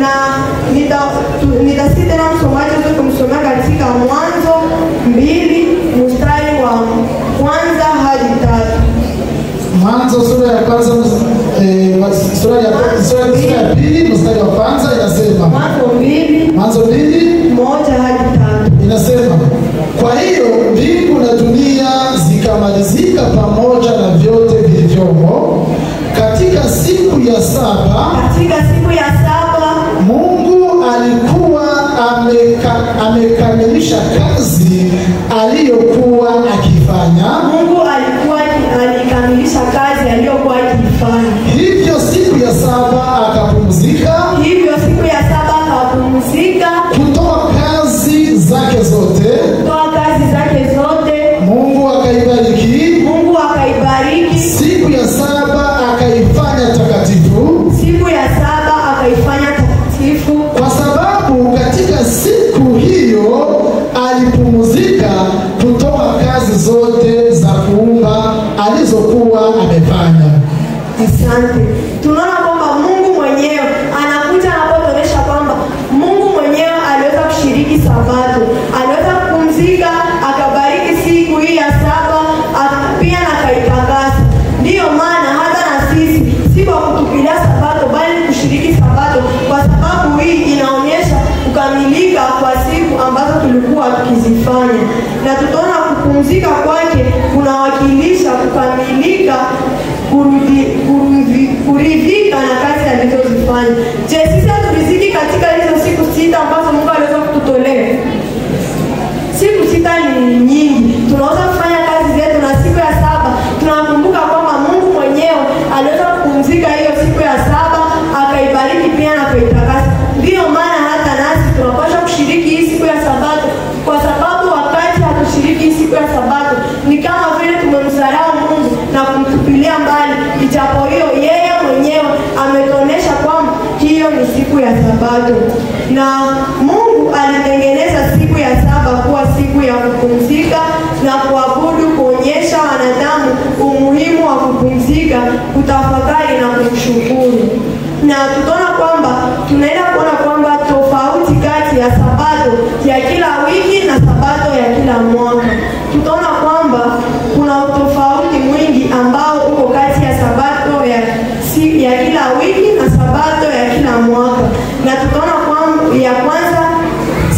na nitasita tena msomaji wetu kumsomea katika Mwanzo 2 mstari wa 1 hadi 3. Mwanzo sura ya kwanza sura ya pili mstari wa kwanza inasema, Mwanzo 2 1 hadi 3 inasema, kwa hiyo mbingu na dunia zikamalizika pamoja na vyote vilivyomo katika siku ya saba. Mungu alikuwa amekamilisha kazi aliyokuwa akifanya. Hivyo siku ya saba akapumzika kutoa kazi zake zote. Mungu akaibariki siku ya saba akaifanya takatifu, kwa sababu katika siku hiyo alipumzika kutoa kazi zote za kuumba alizokuwa amefanya. Asante. Tunaona kwamba Mungu mwenyewe anakuja anapotuonesha kwamba Mungu mwenyewe aliweza kushiriki Sabato, aliweza kupumzika, akabariki siku hii ya saba, pia akaitakasa. Ndiyo maana hata na sisi si kwa kutupilia Sabato bali kushiriki Sabato, kwa sababu hii inaonyesha kukamilika kwa siku ambazo tulikuwa tukizifanya. Na tutaona kupumzika kwake kunawakilisha kukamilika, kuridhika na kazi alizozifanya. Je, sisi haturidhiki katika hizo siku 6 ambazo Mungu aliweza kututolea? Siku 6 ni nyingi. Tunaweza kufanya kazi zetu na siku ya saba tunakumbuka kwamba Mungu mwenyewe aliweza kupumzika hiyo siku ya saba, akaibariki pia na kuitakasa. Ndiyo maana hata nasi tunapaswa kushiriki hii siku ya Sabato, kwa sababu wakati hatushiriki hii siku ya Sabato ni kama vile tumemsahau Mungu na kumtupilia mbali, ijapo hiyo yeye mwenyewe ametuonesha kwamba hiyo ni siku ya Sabato. Na Mungu alitengeneza siku ya saba kuwa siku ya kupumzika na kuabudu, kuonyesha wanadamu umuhimu wa kupumzika, kutafakari na kumshukuru. Na tutaona kwamba tunaenda kuona kwamba tofauti kati ya Sabato ya kila wiki na Sabato ya kila mwaka. Tutaona kwamba kuna tofauti mwingi ambao uko kati ya Sabato ya kila wiki na Sabato ya kila mwaka. Na tutaona kwamba ya kwanza,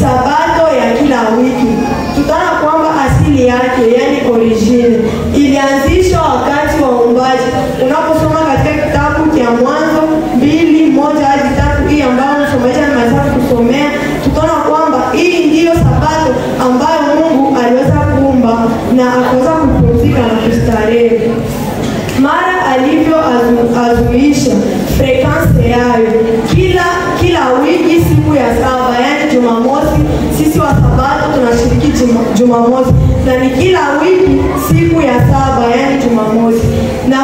Sabato ya kila wiki, tutaona kwamba asili yake, yani origine, ilianzishwa wakati wa uumbaji. Unaposoma katika kitabu cha Mwanzo 2:1 hadi 3, hii ambayo msomaji anaweza kusomea, tutaona kwamba hii ndiyo Sabato ambayo Mungu aliweza kuumba na akaweza kupumzika na kustarehe. Mara alivyoazuisha frekansi yayo kila wiki siku ya saba, yani Jumamosi. Sisi wa Sabato tunashiriki Jumamosi, na ni kila wiki siku ya saba, yani Jumamosi. Na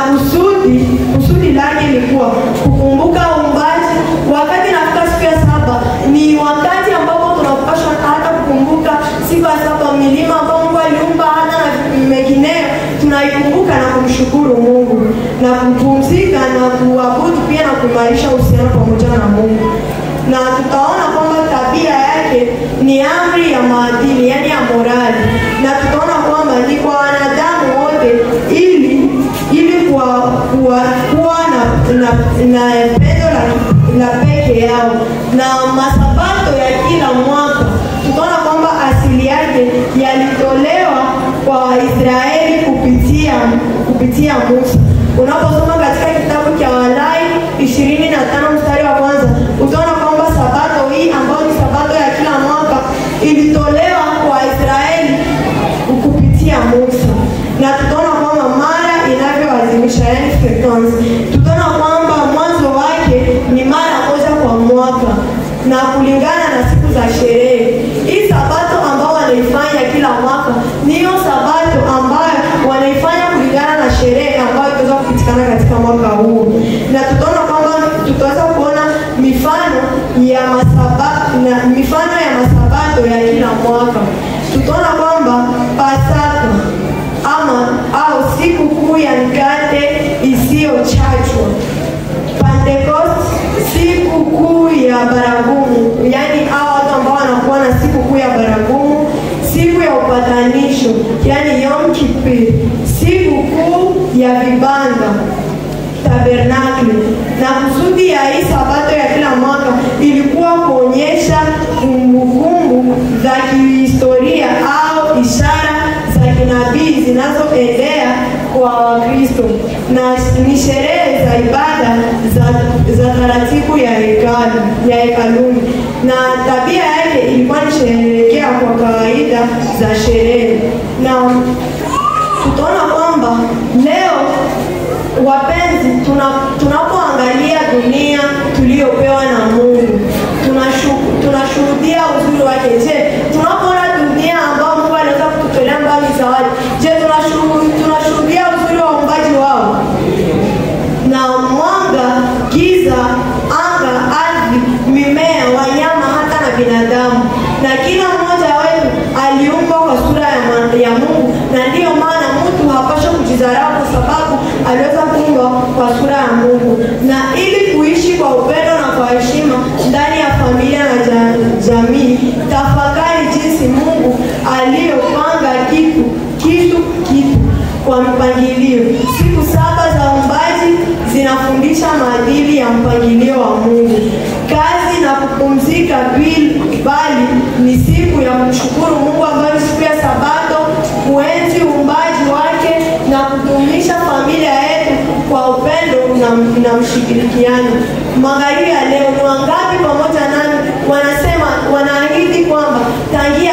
kusudi lake ni kuwa kukumbuka uumbaji. Wakati nafika siku ya saba ni wakati ambapo tunapaswa hata kukumbuka siku ya saba, milima ambayo Mungu aliumba hata na mengineyo, tunaikumbuka na kumshukuru Mungu na kupumzika na kuabudu pia na kuimarisha uhusiano pamoja na Mungu. Na tutaona kwamba tabia yake ni amri ya maadili, yani ya morali. Na tutaona kwamba ni kwa wanadamu wote ili kuwa na pendo la peke yao. Na masabato ya kila mwaka tutaona kwamba asili yake yalitolewa kwa Israeli kupitia Musa. Unaposoma katika kitabu cha Walawi 25 mstari wa 1, utaona kwamba Sabato hii ambayo ni Sabato ya kila mwaka ilitolewa kwa Israeli kupitia Musa. Na tutaona kwamba mara inavyoadhimisha, yani frequency, tutaona kwamba mwanzo wake ni mara moja kwa mwaka na kulingana na siku za sherehe. Hii Sabato ambayo wanaifanya kila mwaka niyo Sabato ambayo wanaifanya kulingana na sherehe ambayo itaweza kupitikana katika mwaka huu. Na tutaona kwamba tutaweza kuona mifano ya masabato ya kila mwaka. Tutaona kwamba Pasaka au siku kuu ya mikate isiyochacha ya vibanda tabernakli, na kusudi ya hii sabato ya kila mwaka ilikuwa kuonyesha kumbukumbu za kihistoria au ishara za kinabii zinazoendea kwa Wakristo, na ni sherehe za ibada za taratibu ya hekaluni, na tabia yake ilikuwa ni kusherehekea kwa kawaida za sherehe. Na tutaona kwamba leo, wapenzi, tunapoangalia dunia tuliyopewa na Mungu, tunashuhudia uzuri wake. Je, tunapoona dunia ambao Mungu anaweza kututolea mbali zawadi, je, tunashuhudia uzuri wa uumbaji wao? Na mwanga, giza, anga, ardhi, mimea, wanyama, hata na binadamu, na kila mmoja wetu aliumbwa kwa sura ya Mungu, na ndiyo maana mtu hapaswi kujidharau kwa sababu aliweza kuumbwa kwa sura ya Mungu. Na ili kuishi kwa upendo na kwa heshima ndani ya familia na jamii, tafakari jinsi Mungu aliyopanga kitu kwa mpangilio. Siku 7 za uumbaji zinafundisha maadili ya mpangilio wa Mungu. Kazi na kupumzika bali ni siku ya kumshukuru Mungu ambayo ni siku ya Sabato, kuenzi uumbaji wake na kudumisha familia yetu kwa upendo na mshirikiano. Magharibi ya leo, ni wangapi pamoja nami wanaahidi kwamba tangia